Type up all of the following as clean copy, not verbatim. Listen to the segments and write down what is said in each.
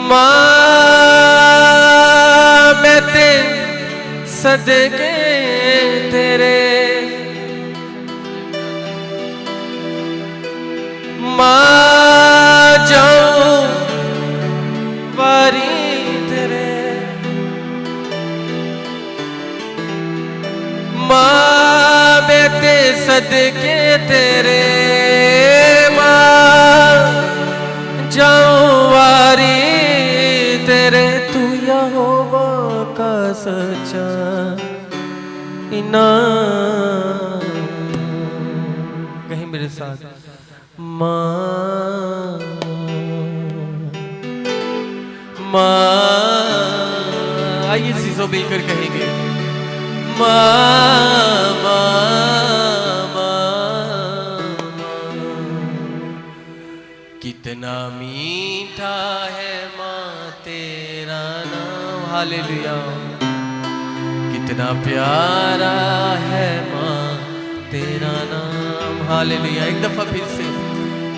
ماں میں صدقے تیرے، ماں جاؤں واری تیرے، ماں بیٹے صدقے تیرے، ماں جاؤں واری تیرے، تو یہوہ کا سچا انعام۔ کہیں میرے ساتھ ماں ماں، آئیے سیزوں مل کر کہیں گے ماں ماں ماں، کتنا میٹھا ہے ماں تیرا نام، ہاللیلویا، کتنا پیارا ہے ماں تیرا نام، ہاللیلویا، ایک دفعہ پھر سے،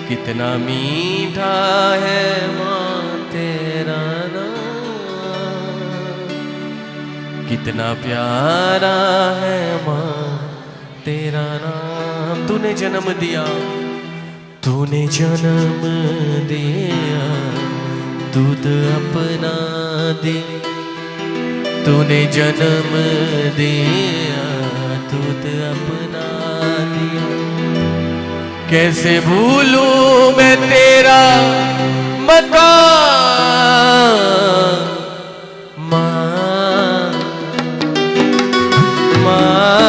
کتنا میٹھا ہے ماں تیرا نام، کتنا پیارا ہے ماں تیرا نام، تو نے جنم دیا، تو نے جنم دیا، دودھ اپنا دی، تو نے جنم دیا، دودھ اپنا دیا، کیسے بھولوں میں تیرا مقام، ماں ماں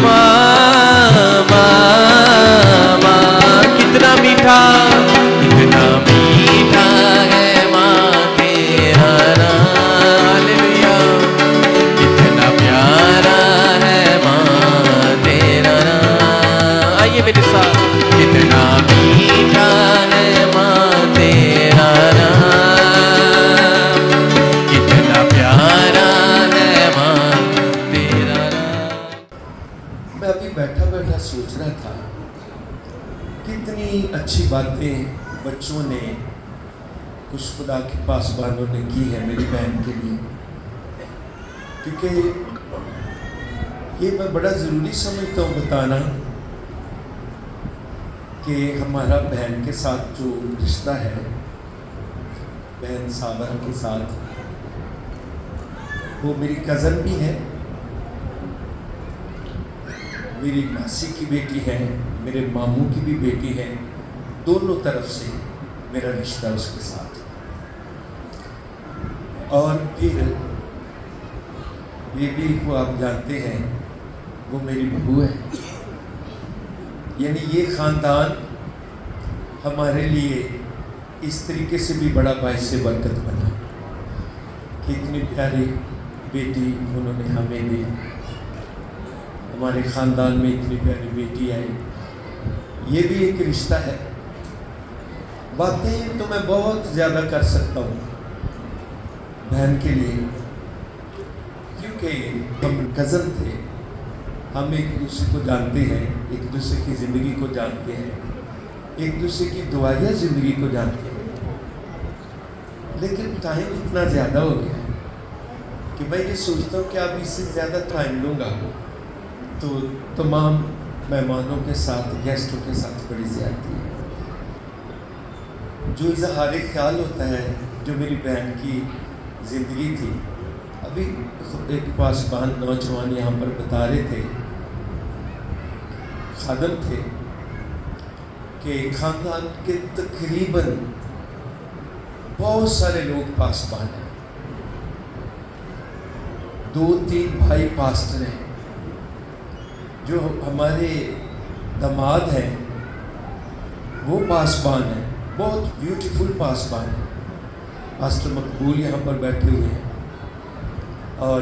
ماں ماں، کتنا میٹھا، کتنا میٹھا ہے ماں تیرا نام، ہاللیلویا، کتنا پیارا ہے ماں تیرا نام، آئیے میرے ساتھ، کتنا میٹھا ہے ماں تیرا نام، کتنا پیارا ہے ماں تیرا نام۔ میں ابھی بیٹھا بیٹھا سوچ رہا تھا کتنی اچھی باتیں بچوں نے، کچھ خدا کے پاسبانوں نے کی ہے میری بہن کے لیے، کیونکہ یہ میں بڑا ضروری سمجھتا ہوں بتانا کہ ہمارا بہن کے ساتھ جو رشتہ ہے، بہن صابرہ کے ساتھ، وہ میری کزن بھی ہے، میری ماسی کی بیٹی ہے، میرے ماموں کی بھی بیٹی ہے، دونوں طرف سے میرا رشتہ اس کے ساتھ، اور پھر بیبی کو آپ جانتے ہیں وہ میری بہو ہے، یعنی یہ خاندان ہمارے لیے اس طریقے سے بھی بڑا باعث برکت بنا کہ اتنی پیاری بیٹی انہوں نے ہمیں دی، ہمارے خاندان میں اتنی پیاری بیٹی آئی، یہ بھی ایک رشتہ ہے۔ باتیں تو میں بہت زیادہ کر سکتا ہوں بہن کے لیے، کیونکہ ہم کزن تھے، ہم ایک دوسرے کو جانتے ہیں، ایک دوسرے کی زندگی کو جانتے ہیں، ایک دوسرے کی دعائیہ زندگی کو جانتے ہیں، لیکن ٹائم اتنا زیادہ ہو گیا کہ میں یہ سوچتا ہوں کہ اب اس سے زیادہ ٹائم لوں گا تو تمام مہمانوں کے ساتھ، گیسٹوں کے ساتھ بڑی زیادتی ہے۔ جو اظہار خیال ہوتا ہے، جو میری بہن کی زندگی تھی، ابھی ایک پاسبان نوجوان یہاں پر بتا رہے تھے، خادم تھے، کہ خاندان کے تقریباً بہت سارے لوگ پاسبان ہیں، 2-3 بھائی پاسٹر ہیں، جو ہمارے داماد ہیں وہ پاسبان ہیں، بہت بیوٹیفل پاسبان ہیں، پاسٹر مقبول یہاں پر بیٹھے ہوئے ہیں، اور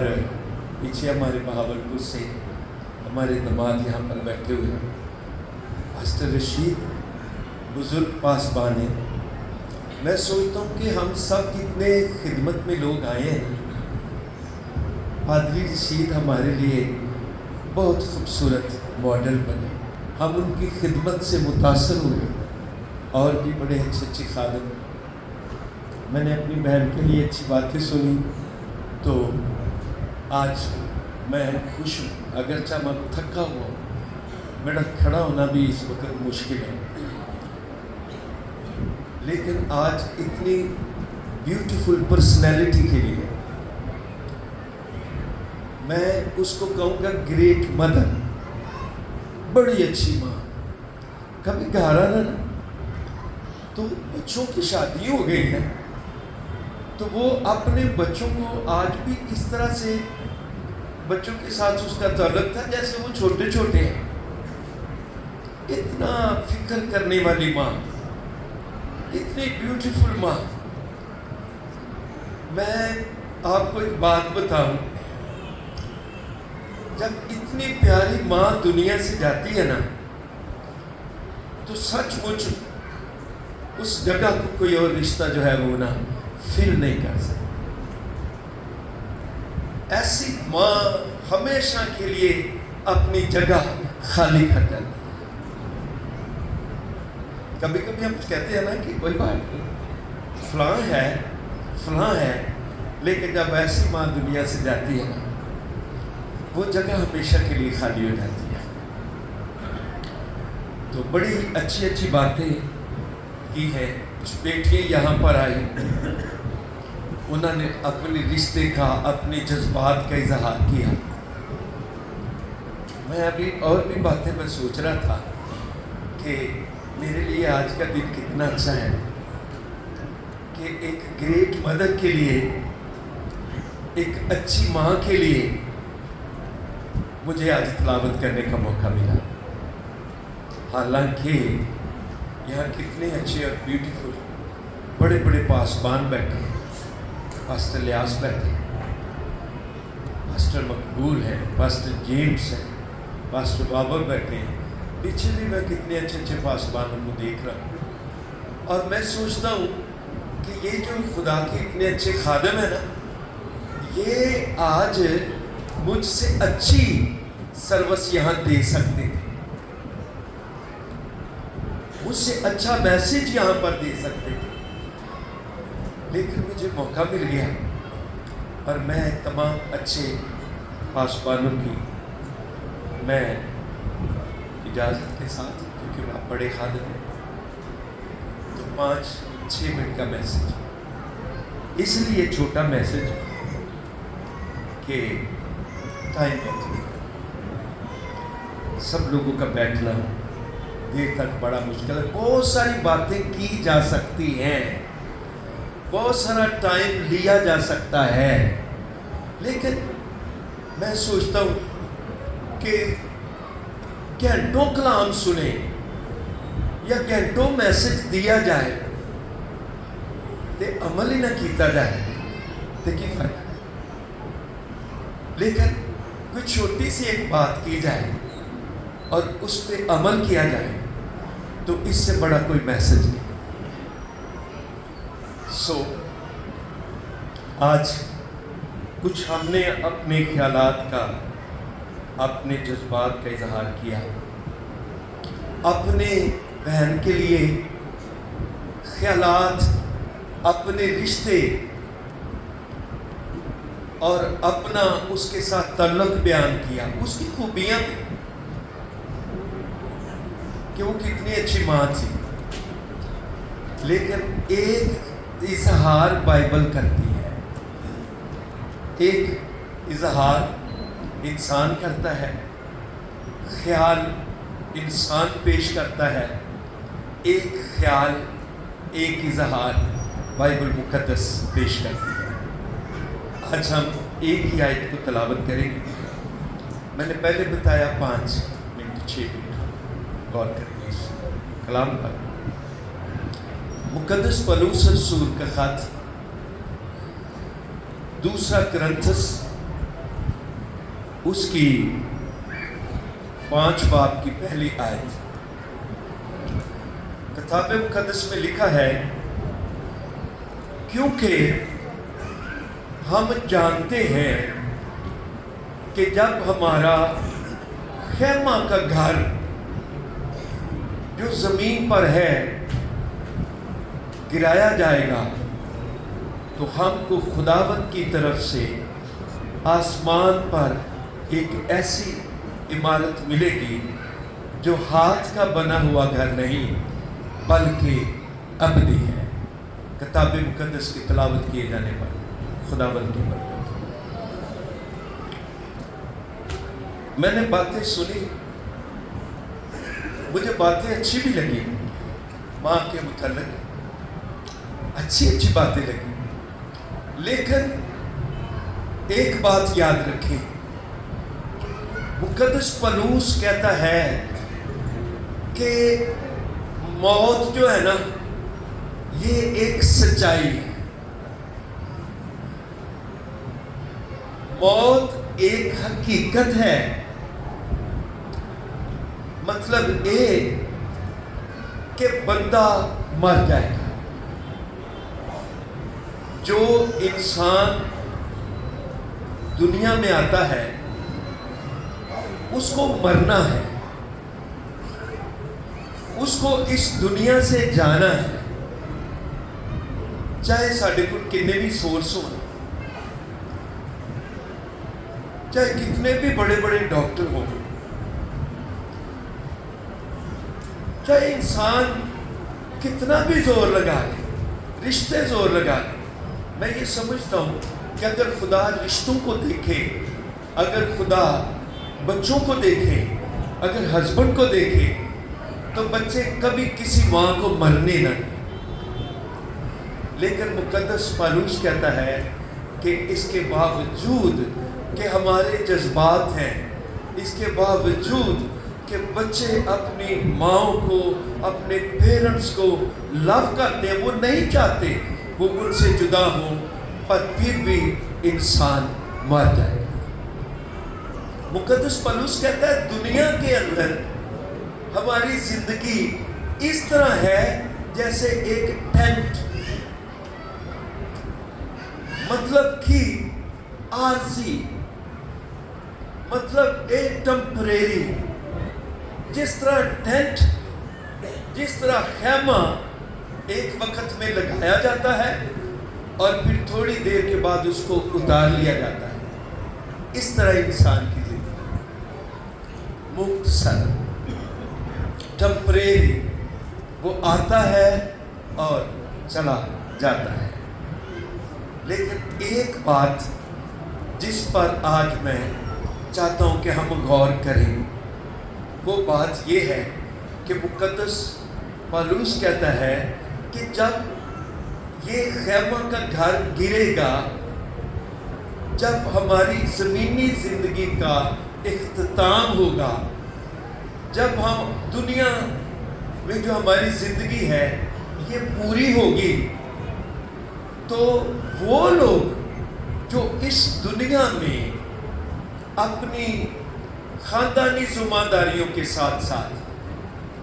پیچھے ہمارے بہاولپور سے ہمارے داماد یہاں پر بیٹھے ہوئے ہیں، پاسٹر رشید بزرگ پاسبان ہیں۔ میں سوچتا ہوں کہ ہم سب کتنے خدمت میں لوگ آئے ہیں، پادری رشید ہمارے لیے بہت خوبصورت ماڈل بنے، ہم ان کی خدمت سے متاثر ہوئے، اور بھی بڑے اچھے اچھے خادم میں نے اپنی بہن کے لیے اچھی باتیں سنی، تو آج میں خوش ہوں، اگرچہ میں تھکا ہوا ہوں، میرا کھڑا ہونا بھی اس وقت مشکل ہے، لیکن آج اتنی بیوٹیفل پرسنالٹی کے لیے میں اس کو کہوں گا گریٹ مدر، بڑی اچھی ماں. کبھی گھر آنا نا تو بچوں کی شادی ہو گئی ہے، تو وہ اپنے بچوں کو آج بھی اس طرح سے بچوں کے ساتھ اس کا تعلق تھا جیسے وہ چھوٹے چھوٹے ہیں. اتنا فکر کرنے والی ماں، اتنی بیوٹیفل ماں. میں آپ کو ایک بات بتاؤں، جب اتنی پیاری ماں دنیا سے جاتی ہے نا تو سچ مچ اس جگہ کو کوئی اور رشتہ جو ہے وہ نا فل نہیں کر سکتا. ایسی ماں ہمیشہ کے لیے اپنی جگہ خالی کر جاتی ہے. کبھی کبھی ہم کہتے ہیں نا کہ کوئی بات نہیں، فلاں ہے، لیکن جب ایسی ماں دنیا سے جاتی ہے نا وہ جگہ ہمیشہ کے لیے خالی ہو جاتی ہے. تو بڑی اچھی اچھی باتیں کی ہیں. کچھ بیٹیاں یہاں پر آئی، انہوں نے اپنے رشتے کا، اپنے جذبات کا اظہار کیا. میں ابھی اور بھی باتیں میں سوچ رہا تھا کہ میرے لیے آج کا دن کتنا اچھا ہے کہ ایک گریٹ مدر کے لیے، ایک اچھی ماں کے لیے مجھے آج تلاوت کرنے کا موقع ملا. حالانکہ یہاں کتنے اچھے اور بیوٹیفل بڑے بڑے پاسبان بیٹھے ہیں. پاسٹر لیاس بیٹھے ہیں، پاسٹر مقبول ہیں، پاسٹر جیمز ہیں، پاسٹر بابر بیٹھے ہیں. پیچھے بھی میں کتنے اچھے اچھے پاسبانوں کو دیکھ رہا ہوں، اور میں سوچتا ہوں کہ یہ جو خدا کے اتنے اچھے خادم ہیں نا، یہ آج مجھ سے اچھی سروس یہاں دے سکتے تھے، مجھ سے اچھا میسج یہاں پر دے سکتے تھے، لیکن مجھے موقع مل گیا اور میں تمام اچھے پاسبانوں کی میں اجازت کے ساتھ، کیونکہ آپ بڑے خادم ہیں، تو 5-6 منٹ کا میسج، اس لیے چھوٹا میسج کہ ٹائم بہت ہو گیا. سب لوگوں کا بیٹھنا دیر تک بڑا مشکل ہے. بہت ساری باتیں کی جا سکتی ہیں، بہت سارا ٹائم لیا جا سکتا ہے، لیکن میں سوچتا ہوں کہ گھنٹوں کلام سنیں یا گھنٹوں میسج دیا جائے تے عمل ہی نہ کیتا جائے تے کی فرق. لیکن کوئی چھوٹی سی ایک بات کی جائے اور اس پہ عمل کیا جائے تو اس سے بڑا کوئی میسج نہیں. آج کچھ ہم نے اپنے خیالات کا، اپنے جذبات کا اظہار کیا، اپنے بہن کے لیے خیالات، اپنے رشتے اور اپنا اس کے ساتھ تعلق بیان کیا، اس کی خوبیاں بھی کہ وہ کتنی اچھی ماں تھی. لیکن ایک اظہار بائبل کرتی ہے، ایک اظہار انسان کرتا ہے، خیال انسان پیش کرتا ہے، ایک خیال، ایک اظہار بائبل مقدس پیش کرتی ہے. آج ہم ایک ہی آیت کو تلاوت کریں گے. میں نے پہلے بتایا 5 منٹ 6 منٹ غور کریں گے اس کلام پر. مقدس پولس رسول کا خط 2 کرنتھس اس کی 5 باب کی پہلی آیت. کتاب مقدس میں لکھا ہے، کیونکہ ہم جانتے ہیں کہ جب ہمارا خیمہ کا گھر جو زمین پر ہے گرایا جائے گا تو ہم کو خداوند کی طرف سے آسمان پر ایک ایسی عمارت ملے گی جو ہاتھ کا بنا ہوا گھر نہیں بلکہ ابدی ہے۔ کتاب مقدس کی تلاوت کیے جانے پر خداوند کی برکت۔ میں نے باتیں سنی، مجھے باتیں اچھی بھی لگی، ماں کے متعلق اچھی باتیں لگی، لیکن ایک بات یاد رکھیں، مقدس پولس کہتا ہے کہ موت جو ہے نا یہ ایک سچائی ہے، موت ایک حقیقت ہے۔ مطلب یہ کہ بندہ مر جائے گا، جو انسان دنیا میں آتا ہے اس کو مرنا ہے، اس کو اس دنیا سے جانا ہے، چاہے ساڈے کو کتنے بھی سورس ہوں، چاہے کتنے بھی بڑے بڑے ڈاکٹر ہوں، چاہے انسان کتنا بھی زور لگا لے، رشتے زور لگا لے۔ میں یہ سمجھتا ہوں کہ اگر خدا رشتوں کو دیکھے، اگر خدا بچوں کو دیکھے، اگر ہسبینڈ کو دیکھے، تو بچے کبھی کسی ماں کو مرنے نہ دیں۔ لیکن مقدس پولس کہتا ہے کہ اس کے باوجود کہ ہمارے جذبات ہیں، اس کے باوجود کہ بچے اپنی ماں کو، اپنے پیرنٹس کو لو کرتے ہیں، وہ نہیں چاہتے وہ ان سے جدا ہوں، پر پھر بھی انسان مر جائے گا۔ مقدس پولس کہتا ہے دنیا کے اندر ہماری زندگی اس طرح ہے جیسے ایک ٹینٹ، مطلب کہ عارضی، مطلب ایک ٹمپریری، جس طرح ٹینٹ، جس طرح خیمہ ایک وقت میں لگایا جاتا ہے اور پھر تھوڑی دیر کے بعد اس کو اتار لیا جاتا ہے، اس طرح انسان کی زندگی مختصر، ٹمپریری، وہ آتا ہے اور چلا جاتا ہے۔ لیکن ایک بات جس پر آج میں چاہتا ہوں کہ ہم غور کریں، وہ بات یہ ہے کہ مقدس پولس کہتا ہے کہ جب یہ خیمہ کا گھر گرے گا، جب ہماری زمینی زندگی کا اختتام ہوگا، جب ہم دنیا میں جو ہماری زندگی ہے یہ پوری ہوگی، تو وہ لوگ جو اس دنیا میں اپنی خاندانی ذمہ داریوں کے ساتھ ساتھ،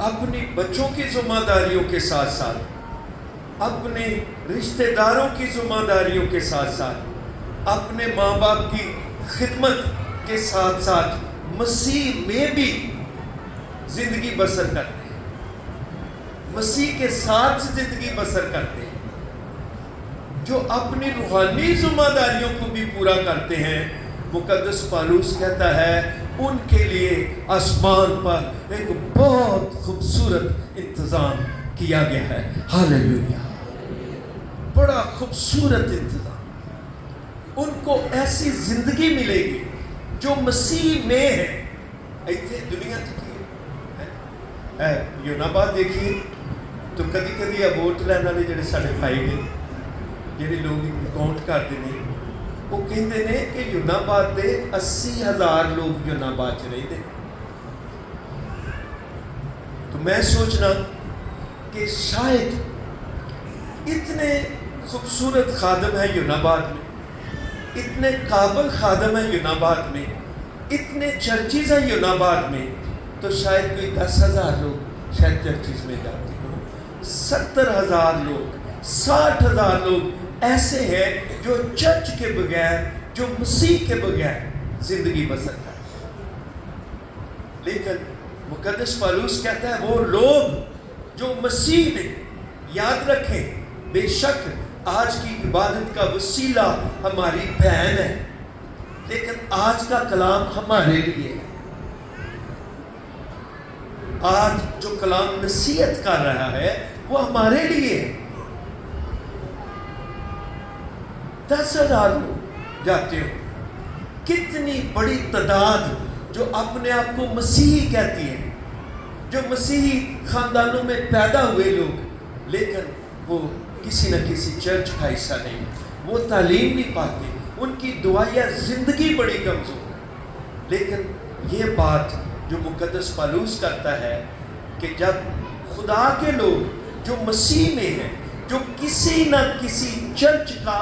اپنی بچوں کی ذمہ داریوں کے ساتھ ساتھ، اپنے رشتہ داروں کی ذمہ داریوں کے ساتھ ساتھ، اپنے ماں باپ کی خدمت کے ساتھ ساتھ مسیح میں بھی زندگی بسر کرتے ہیں، مسیح کے ساتھ زندگی بسر کرتے ہیں، جو اپنی روحانی ذمہ داریوں کو بھی پورا کرتے ہیں، مقدس پولس کہتا ہے ان کے لیے آسمان پر ایک بہت خوبصورت انتظام کیا گیا ہے۔ ہاللیلویا، بڑا خوبصورت انتظام، ان کو ایسی زندگی ملے گی جو مسیح میں ہے۔ ایتھے دنیا یوناباد دیکھیے تو کدی کدی ووٹ لینے والے جڑے سارے بھائی نے، جڑے لوگ اکاؤنٹ کرتے ہیں، وہ کہتے ہیں کہ یوناباد دے 80,000 لوگ یوناباد چ رہتے ہیں۔ تو میں سوچنا کہ شاید اتنے خوبصورت خادم ہیں یوناباد میں، اتنے قابل خادم ہیں یوناباد میں، اتنے چرچز ہیں یوناباد میں، تو شاید کوئی 10,000 لوگ شاید چرچز میں جاتے ہوں، 70,000 لوگ، 60,000 لوگ ایسے ہیں جو چرچ کے بغیر، جو مسیح کے بغیر زندگی بسر کرتے ہیں۔ لیکن مقدس پولس کہتا ہے وہ لوگ جو مسیح میں، یاد رکھیں بے شک آج کی عبادت کا وسیلہ ہماری بہن ہے، لیکن آج کا کلام ہمارے لیے ہے۔ آج جو کلام نصیحت کر رہا ہے وہ ہمارے لیے ہے۔ 10,000 لوگ جاتے ہو، کتنی بڑی تعداد جو اپنے آپ کو مسیحی کہتی ہے، جو مسیحی خاندانوں میں پیدا ہوئے لوگ، لیکن وہ کسی نہ کسی چرچ کا حصہ نہیں ہے، وہ تعلیم نہیں پاتے، ان کی دعائیہ زندگی بڑی کمزور ہے۔ لیکن یہ بات جو مقدس پالوس کرتا ہے کہ جب خدا کے لوگ جو مسیح میں ہیں، جو کسی نہ کسی چرچ کا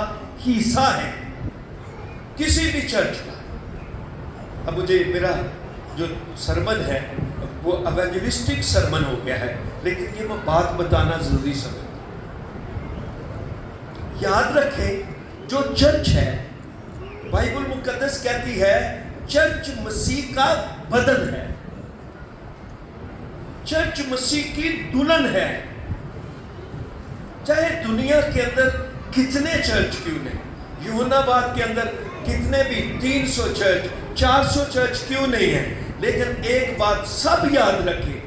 حصہ ہے، کسی بھی چرچ کا، اب مجھے میرا جو سرمن ہے وہ ایونجلسٹک سرمن ہو گیا ہے، لیکن یہ میں بات بتانا ضروری سمجھتا ہوں۔ یاد رکھیں جو چرچ ہے، بائبل مقدس کہتی ہے چرچ مسیح کا بدن ہے، چرچ مسیح کی دلہن ہے۔ چاہے دنیا کے اندر کتنے چرچ کیوں نہیں، یوحنا آباد کے اندر کتنے بھی 300 چرچ 400 چرچ کیوں نہیں ہیں، لیکن ایک بات سب یاد رکھیں،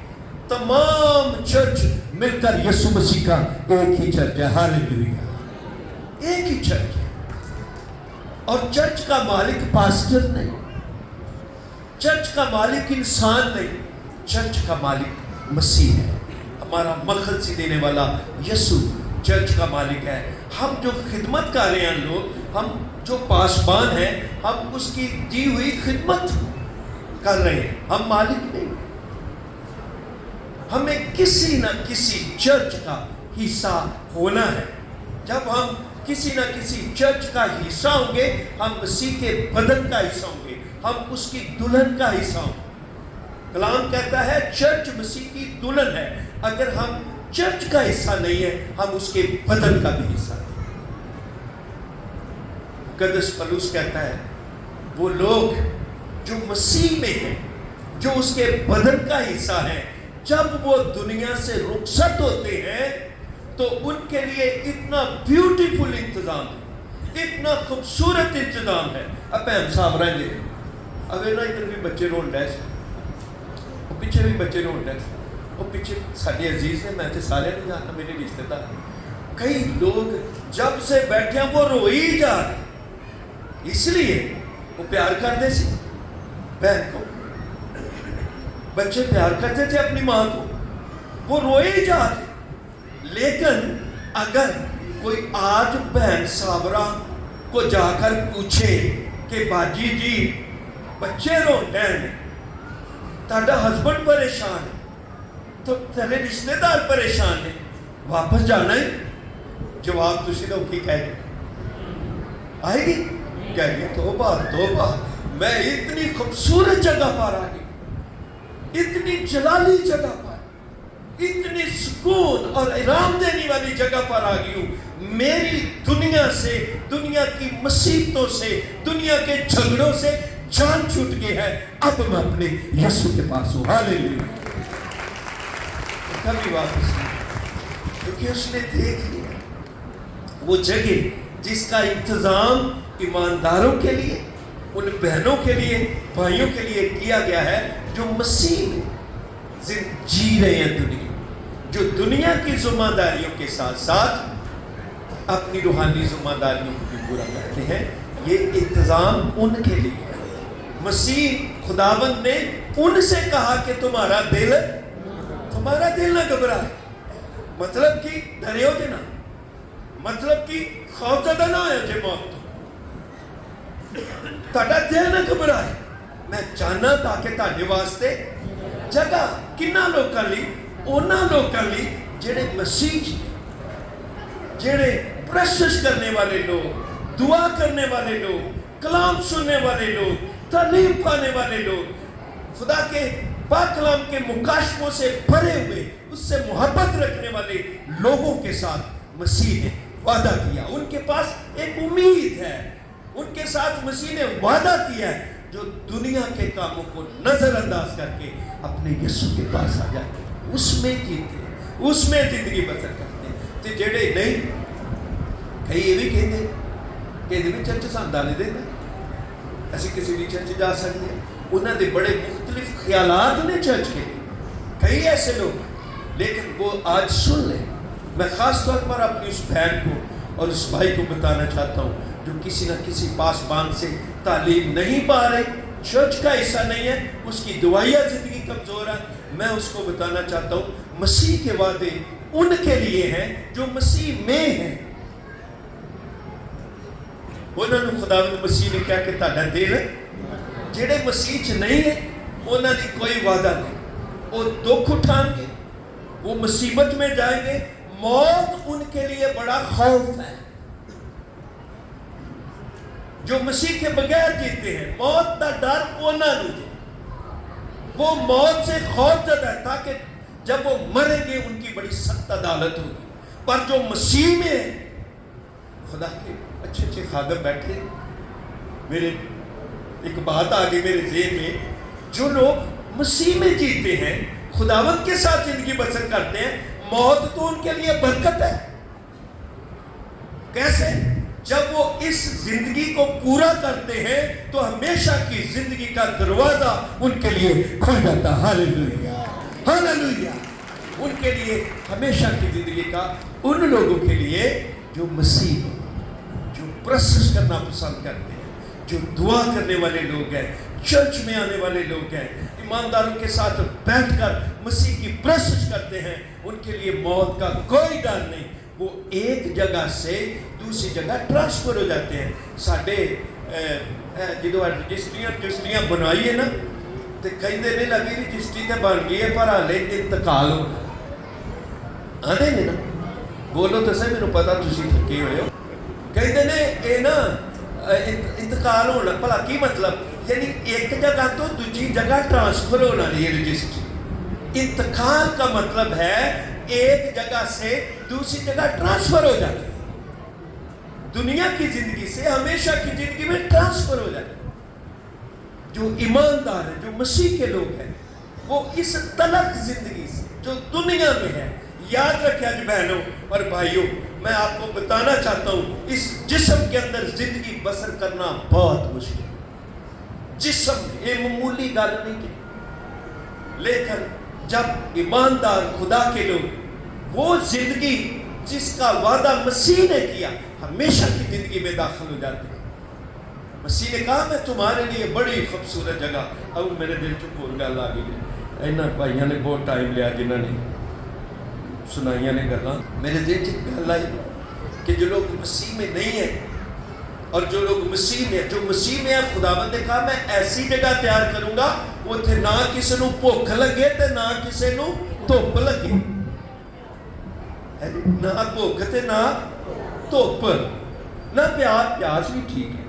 تمام چرچ مل کر یسوع مسیح کا ایک ہی چرچ ہے۔ ہاللیلویا، ایک ہی چرچ ہے، اور چرچ کا مالک پاسٹر نہیں، چرچ کا مالک انسان نہیں، چرچ کا مالک مسیح ہے، ہمارا مخلصی دینے والا یسوع چرچ کا مالک ہے۔ ہم جو خدمت کر رہے ہیں لوگ، ہم جو پاسبان ہیں، ہم اس کی دی ہوئی خدمت کر رہے ہیں، ہم مالک نہیں۔ ہمیں کسی نہ کسی چرچ کا حصہ ہونا ہے۔ جب ہم کسی نہ کسی چرچ کا حصہ ہوں گے، ہم مسیح کے بدن کا حصہ ہوں گے، ہم اس کی دلہن کا حصہ ہوں گے۔ کلام کہتا ہے چرچ مسیح کی دلہن ہے۔ اگر ہم چرچ کا حصہ نہیں ہے، ہم اس کے بدن کا بھی حصہ نہیں۔ مقدس پولس کہتا ہے وہ لوگ جو مسیح میں ہیں، جو اس کے بدن کا حصہ ہیں، جب وہ دنیا سے رخصت ہوتے ہیں تو ان کے لیے اتنا بیوٹیفل انتظام ہے، اتنا خوبصورت انتظام ہے۔ اب ہم صاحب رہیں گے، اب ادھر بھی بچے رول ڈیس، پیچھے بھی بچے رول ڈیس، وہ پیچھے سارے عزیز نے، میں تو سارے نہیں جانتا، میرے رشتے دار، کئی لوگ جب سے بیٹھے ہیں وہ روئی جا رہے، اس لیے وہ پیار کرتے سی بہن کو، بچے پیار کرتے تھے اپنی ماں کو، وہ روئے جا رہے۔ لیکن اگر کوئی آج بہن صابرہ کو جا کر پوچھے کہ باجی جی بچے رون ڈین، تہاڈا ہسبینڈ پریشان ہے، تو تیرے رشتے دار پریشان ہیں، واپس جانا ہے؟ جواب تسی لوگ کی کہہ گے، آئے گی؟ کہہ گی توبہ توبہ، میں اتنی خوبصورت جگہ پر آ گئی، اتنی جلالی جگہ پر، اتنی سکون اور آرام دینے والی جگہ پر آ گئی ہوں۔ میری دنیا سے، دنیا کی مصیبتوں سے، دنیا کے جھگڑوں سے جان چھوٹ گئی ہے، اب میں اپنے یسوع کے پاس ہوں۔ ہاللیلویا، کبھی واپس نہیں، کیونکہ اس نے دیکھ لیا وہ جگہ جس کا انتظام ایمانداروں کے لیے، ان بہنوں کے لیے، بھائیوں کے لیے کیا گیا ہے جو مسیح میں جی رہے ہیں، دنیا جو دنیا کی ذمہ داریوں کے ساتھ ساتھ اپنی روحانی ذمہ داریوں کو بھی پورا کرتے ہیں۔ یہ انتظام ان کے لیے ہے۔ مسیح خداوند نے ان سے کہا کہ تمہارا دل نہ گھبرائے، مطلب کہ ڈرے ہو نہ، مطلب کہ خوف زدہ نہ آیا جے موت، تہاڈا دل نہ گھبرائے، میں چاہنا تاکہ تہاڈے واسطے جگہ کنہ لوکاں لئی، انہاں لوکاں لئی جڑے مسیح جڑے پرستش کرنے والے لوگ، دعا کرنے والے لوگ، کلام سننے والے لوگ، تعلیم پانے والے لوگ، خدا کے پاک کلام کے مکاشفوں سے بھرے ہوئے، اس سے محبت رکھنے والے لوگوں کے ساتھ مسیح نے وعدہ کیا۔ ان کے پاس ایک امید ہے، ان کے ساتھ مسیح نے وعدہ کیا ہے، جو دنیا کے کاموں کو نظر انداز کر کے اپنے یسوع کے پاس آ جاتے ہیں، اس میں جیتے ہیں، اس میں زندگی بسر کرتے ہیں۔ تو جڑے نہیں کئی یہ بھی کہتے کہ بھی چرچ ساندا نہیں دینا، اسی کسی بھی چرچ جا سکتے ہیں. انہوں نے بڑے مختلف خیالات نے چرچ کے لیے، کئی ایسے لوگ ہیں، لیکن وہ آج سن لیں. میں خاص طور پر اپنی اس بہن کو اور اس بھائی کو بتانا چاہتا ہوں جو کسی نہ کسی پاسبان سے تعلیم نہیں پا رہے، چرچ کا حصہ نہیں ہے، اس کی دعائیہ زندگی کمزور ہے. میں اس کو بتانا چاہتا ہوں مسیح کے وعدے ان کے لیے ہیں جو مسیح میں ہیں. انہوں نے خداوند مسیح نے کیا کہ تہاڈا دل جڑے مسیح چ نہیں ہے انہوں نے کوئی وعدہ نہیں. وہ دکھ اٹھائیں گے، وہ مصیبت میں جائیں گے، موت ان کے لیے بڑا خوف ہے. جو مسیح کے بغیر جیتے ہیں موت کا ڈر انہوں نے، وہ موت سے خوف زدہ ہے تاکہ جب وہ مریں گے ان کی بڑی سخت عدالت ہوگی. پر جو مسیح میں ہے، خدا کے اچھے اچھے خادم بیٹھے، میرے ایک بات آگے میرے ذہن میں، جو لوگ مسیح میں جیتے ہیں، خداوند کے ساتھ زندگی بسر کرتے ہیں، موت تو ان کے لیے برکت ہے. کیسے؟ جب وہ اس زندگی کو پورا کرتے ہیں تو ہمیشہ کی زندگی کا دروازہ ان کے لیے کھل جاتا. ہاللیلویہ ہاللیلویہ. ان کے لیے ہمیشہ کی زندگی کا، ان لوگوں کے لیے جو مسیح، جو پرستش کرنا پسند کرتے ہیں، جو دعا کرنے والے لوگ ہیں، چرچ میں آنے والے لوگ ہیں، ایمانداروں کے ساتھ بیٹھ کر مسیح کی پرستش کرتے ہیں، ان کے لیے موت کا کوئی ڈر نہیں. وہ ایک جگہ سے دوسری جگہ ٹرانسفر ہو جاتے ہیں. ساڈے جدو رجسٹریاں بنوائی ہے نا تو کہتے ہیں لگی رجسٹری تو بن گئی ہے پر ہالے انتقال ہونا. آدھے نے نا بولو تو صحیح، میرے پتا تھی تھکے ہوئے ہو. کہتے ہیں یہ نا انتقال ہونا، بھلا کی مطلب؟ یعنی ایک جگہ تو دوسری جگہ ٹرانسفر ہونا نہیں ہے رجسٹری. انتقال کا مطلب ہے ایک جگہ سے دوسری جگہ ٹرانسفر ہو جانا. دنیا کی زندگی سے ہمیشہ کی زندگی میں ٹرانسفر ہو جانا. جو ایماندار ہیں، جو مسیح کے لوگ ہیں، وہ اس تلخ زندگی سے جو دنیا میں ہے، یاد رکھیں آج بہنوں اور بھائیوں، میں آپ کو بتانا چاہتا ہوں اس جسم کے اندر زندگی بسر کرنا بہت مشکل. جسم یہ معمولی گل نہیں کی، لیکن جب ایماندار خدا کے لوگ وہ زندگی جس کا وعدہ مسیح نے کیا ہمیشہ کی زندگی میں داخل ہو جاتے ہیں. مسیح نے کہا میں تمہارے لیے بڑی خوبصورت جگہ. اب میرے دل چ کوئی گل آ گئی ہے، انہاں بھائیاں نے بہت ٹائم لیا جنہوں نے سنائیاں نے گلاں. میرے دل چ گل آئی کہ جو لوگ مسیح میں نہیں ہیں اور جو لوگ مسیح میں، جو مسیح میں ہے، خداوند نے کہا میں ایسی جگہ تیار کروں گا اتنے نہ کسی نو بھوک لگے تے نہ کسی نو دھوپ لگے. نہ بھوک تے نہ دھوپ، نہ پیاس بھی ٹھیک ہے،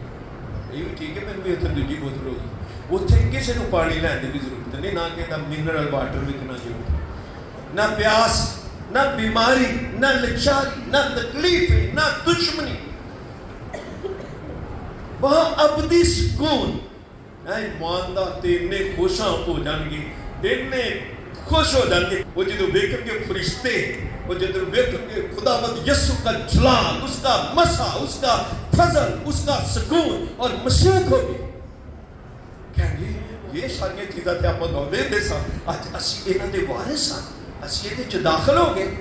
یہ بھی ٹھیک ہے، میرے بھی اتنے دوجی بوتل ہوگی. اتنے کسی نو پانی لین کی بھی ضرورت نہیں، نہ کہ منرل واٹر وکنا ضرورت، نہ پیاس، نہ بیماری، نہ لچاری، نہ تکلیف، نہ دشمنی. وہاں ابدی سکون. ایماندار تے اتنے خوشاں ہو جان گے، اتنے خوش ہو جان گے. وہ جدو ویکھن گے فرشتے، وہ جدو ویکھن گے خداوند یسوع کا جلال، اس کا مسا، اس کا فضل، اس کا سکون اور مسیح ہوگی. کہیں گے یہ ساری چیزاں تے آپ گاؤندے دے سن، اج اسی انہاں دے وارث ہاں، اسی یہ چ داخل ہو گئے.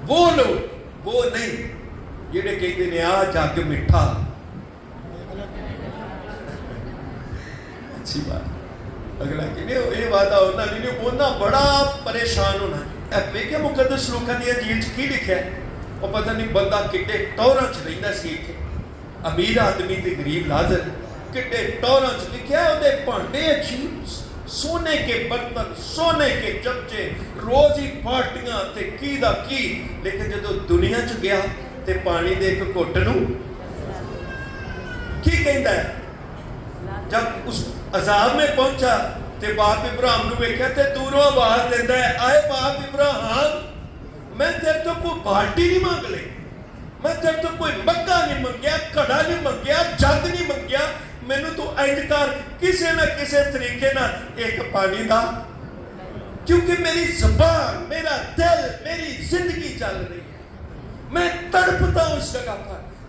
وہ لوگ وہ نہیں جڑے کہتے ہیں آ جگ میٹھا. اچھی بات، اگلا کہ یہ وعدہ ہونا نہیں، ہونا بڑا پریشان ہونا. کہ مقدس لوکاں دی انجیل چ کی لکھا ہے؟ وہ پتہ نہیں بندہ کڈے ٹوراں چ رہندا سی اتنے، امیر آدمی تے غریب لازر، کڈے ٹوراں چ لکھا ہے. وہ بھانڈے عجیب، سونے کے برتن، سونے کے چمچے، روز ہی پارٹیاں تے کی دا کی. لیکن جدو دنیا چ گیا تے پانی دے ایک گھٹ نو کی کہندا ہے؟ جب اس عذاب میں پہنچا تے باپ ابراہیم نو ویکھیا تے دوروں آواز دیندا ہے آئے باپ ابراہیم، میں تیرے تو کوئی بالٹی نہیں مانگ لے، میں تیرے تو کوئی مگا نہیں منگیا، کڑا نہیں منگیا، جگ نہیں منگیا. مینوں تو انج کر کسے نہ کسے طریقے نہ ایک پانی دا، کیونکہ میری زبان، میرا دل، میری زندگی چل رہی ہے. میں تڑپتا ہوں اس جگہ پر،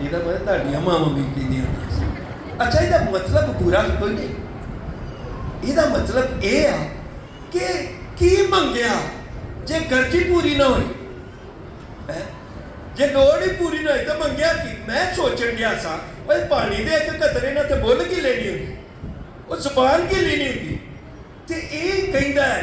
ਇਹਦਾ ਮਤਲਬ ਤੁਹਾਡੀਆਂ ਮਾਵਾਂ ਵੀ ਕਹਿੰਦੀਆਂ ਹੁੰਦੀਆਂ ਸੀ। ਅੱਛਾ ਇਹਦਾ ਮਤਲਬ ਬੁਰਾ ਕੋਈ ਨਹੀਂ, ਇਹਦਾ ਮਤਲਬ ਇਹ ਆ ਕਿ ਕੀ ਮੰਗਿਆ ਜੇ ਗਰਜੀ ਪੂਰੀ ਨਾ ਹੋਈ ਹੈ, ਜੇ ਲੋੜ ਹੀ ਪੂਰੀ ਨਾ ਹੋਈ ਤਾਂ ਮੰਗਿਆ ਕੀ। ਮੈਂ ਸੋਚਣ ਗਿਆ ਸਾਂ ਓਏ ਪਾਣੀ ਦੇ ਇੱਕ ਕਤਰੇ ਨਾਲ ਤੇ ਬੁੱਲ ਕੀ ਲੈਣੀ ਹੁੰਦੀ, ਉਹ ਜ਼ੁਬਾਨ ਕੀ ਲੈਣੀ ਹੁੰਦੀ। ਤੇ ਇਹ ਕਹਿੰਦਾ ਹੈ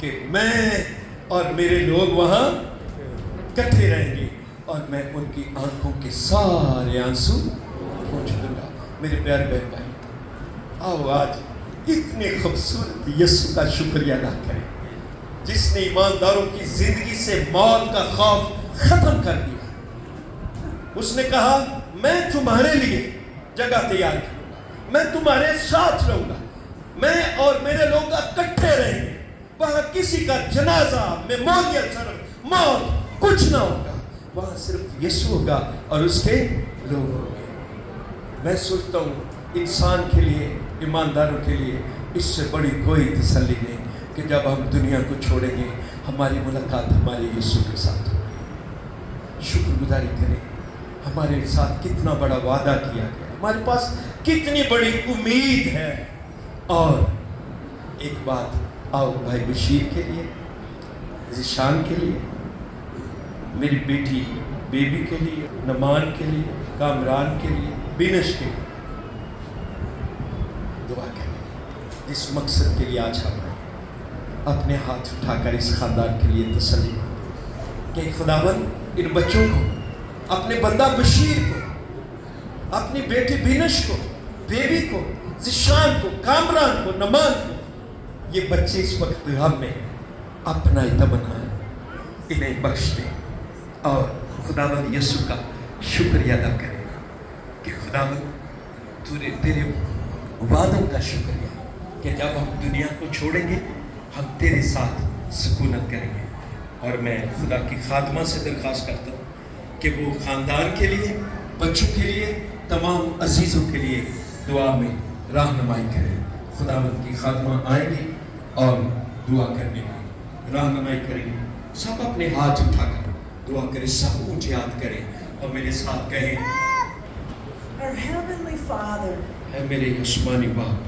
کہ میں اور میرے لوگ وہاں اکٹھے رہیں گے اور میں ان کی آنکھوں کے سارے آنسو پوچھ دوں گا. میرے پیارے بہن بھائی، آؤ آج اتنے خوبصورت یسوع کا شکریہ ادا کریں جس نے ایمانداروں کی زندگی سے موت کا خوف ختم کر دیا. اس نے کہا میں تمہارے لیے جگہ تیار کروں گا، میں تمہارے ساتھ رہوں گا، میں اور میرے لوگ اکٹھے رہیں گے. وہاں کسی کا جنازہ میموریل سرو موت کچھ نہ ہوگا، وہاں صرف یسوع ہوگا اور اس کے لوگ ہوں گے. میں سوچتا ہوں انسان کے لیے، ایمانداروں کے لیے اس سے بڑی کوئی تسلی نہیں کہ جب ہم دنیا کو چھوڑیں گے ہماری ملاقات ہمارے یسوع کے ساتھ ہوگی. شکر گزاری کریں، ہمارے ساتھ کتنا بڑا وعدہ کیا گیا، ہمارے پاس کتنی بڑی امید ہے. اور ایک بات، آؤ بھائی بشیر کے لیے، ذیشان کے لیے، میری بیٹی بیبی کے لیے، نمان کے لیے، کامران کے لیے، بینش کے لیے دعا کریں. اس مقصد کے لیے آج ہم اپنے ہاتھ اٹھا کر اس خاندان کے لیے تسلی کہ خداوند ان بچوں کو، اپنے بندہ بشیر کو، اپنی بیٹی بینش کو، بیبی کو، ذیشان کو، کامران کو، نمان کو، یہ بچے اس وقت غم میں اپنا تمنا انہیں بخش دیں اور خداوند یسوع کا شکریہ ادا کریں کہ خداوند تیرے وعدوں کا شکریہ کہ جب ہم دنیا کو چھوڑیں گے ہم تیرے ساتھ سکونت کریں گے. اور میں خدا کی خادمہ سے درخواست کرتا ہوں کہ وہ خاندان کے لیے، بچوں کے لیے، تمام عزیزوں کے لیے دعا میں رہنمائی کریں. خداوند کی خادمہ آئیں گے اور دعا کرنے میں رہنمائی کریں گے. سب اپنے ہاتھ اٹھا کر دعا کریں، سب اونچے ہاتھ کریں اور میرے ساتھ کہیں Our Heavenly Father, اے میرے آسمانی باپ،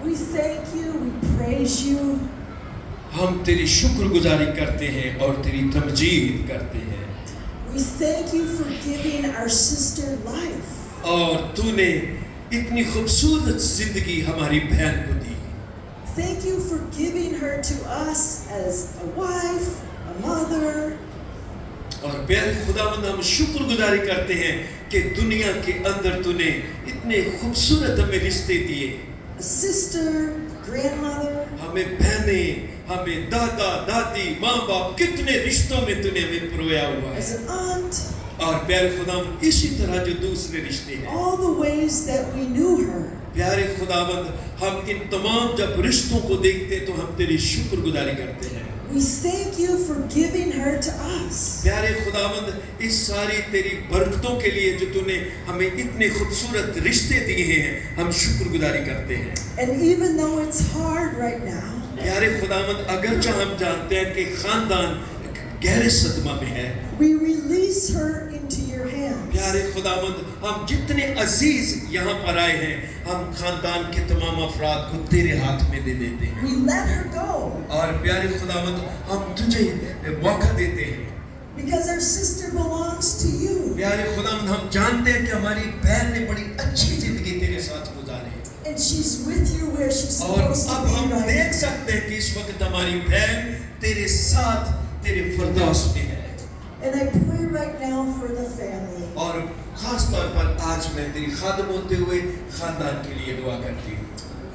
we thank you, we praise you, ہم تیری شکر گزاری کرتے ہیں اور تیری تمجید کرتے ہیں. we thank you for giving our sister life. اور تو نے اتنی خوبصورت زندگی ہماری بہن کو دی. Thank you for giving her to us as a wife, a mother, اور پیارے خداوند ہم شکر گزاری کرتے ہیں کہ دنیا کے اندر تو نے اتنے خوبصورت ہمیں رشتے دیے، a sister, grandmother, ہمیں بہنیں، ہمیں دادا دادی ماں باپ، کتنے رشتوں میں تو نے ہمیں پرویا ہوا as ہے. an aunt, اور پیارے خداوند اسی طرح جو دوسرے رشتے ہیں، all the ways that we knew her. پیارے خداوند ہم ان تمام جب رشتوں کو دیکھتے تو ہم تیری شکر گزاری کرتے ہیں. We thank you for giving her to us. پیارے خداوند اس ساری تیری برکتوں کے لیے جو تو نے ہمیں اتنے خوبصورت رشتے دیے ہیں، ہم شکر گزاری کرتے ہیں. And even though it's hard right now, پیارے خداوند اگرچہ ہم جانتے ہیں کہ خاندان گہرے صدمہ میں ہے، we release her into your hands. پیارے خداوند ہم جتنے عزیز یہاں پر آئے ہیں ہم خاندان کے تمام افراد کو تیرے ہاتھ میں دے دیتے ہیں. We let her go اور پیارے خداوند ہم تجھے موقع دیتے ہیں. because our sister belongs to you. پیارے خداوند ہم جانتے ہیں کہ ہماری بہن نے بڑی اچھی زندگی تیرے ساتھ گزاری And she's with you where she's اور supposed اب to ہم be right دیکھ سکتے ہیں کہ اس وقت ہماری بہن تیرے ساتھ تیرے فردوس میں ہے. And I pray right now for the family. اور خاص طور پر آج میں تیری خادم ہوتے ہوئے خاندان کے لیے دعا کرتی ہوں.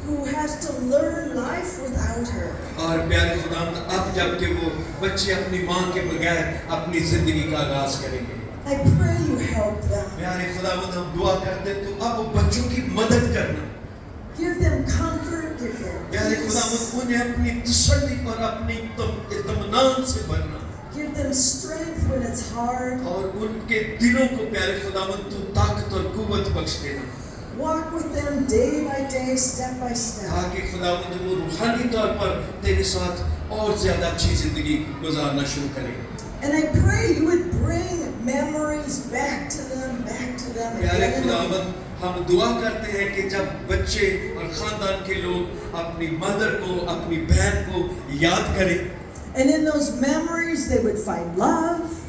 Who has to learn life without her. اور پیارے خداوند اب جب کہ وہ بچے اپنی ماں کے بغیر اپنی زندگی کا آغاز کریں گے، I pray you help them. پیارے خداوند ہم دعا کرتے ہیں تو اب بچوں کی مدد کرنا. Give them comfort, give them پیارے peace. خداوند انہیں اپنی تسلی اور اپنی اطمینان سے بھرنا Give them strength when it's hard. اور ان کے دلوں کو پیارے خداوند تو طاقت اور قوت بخش دینا Walk with them day by day, step by step. تاکہ خداوند وہ روحانی طور پر تیرے ساتھ اور زیادہ اچھی زندگی گزارنا شروع کریں. And I pray you would bring memories back to them. پیارے again and again. خداوند ہم دعا کرتے ہیں کہ جب بچے اور خاندان کے لوگ اپنی مدر کو، اپنی بہن کو یاد کریں، And in those memories they would find love,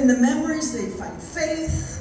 In the memories they find faith.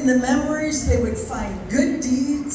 In the memories they would find good deeds.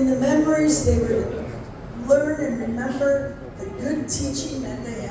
In the memories they would learn and remember the good teaching that they had.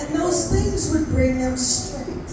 And those things would bring them strength.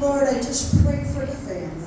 Lord, I just pray for the family.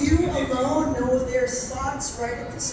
You alone know their thoughts right at this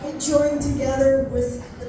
We join together with the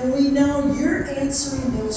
And we know you're answering those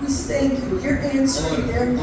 We thank you. You're answering their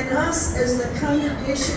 And us as the congregation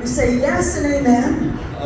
we say yes and amen.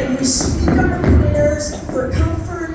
And we speak our prayers for comfort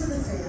for the family.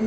In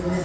Amen.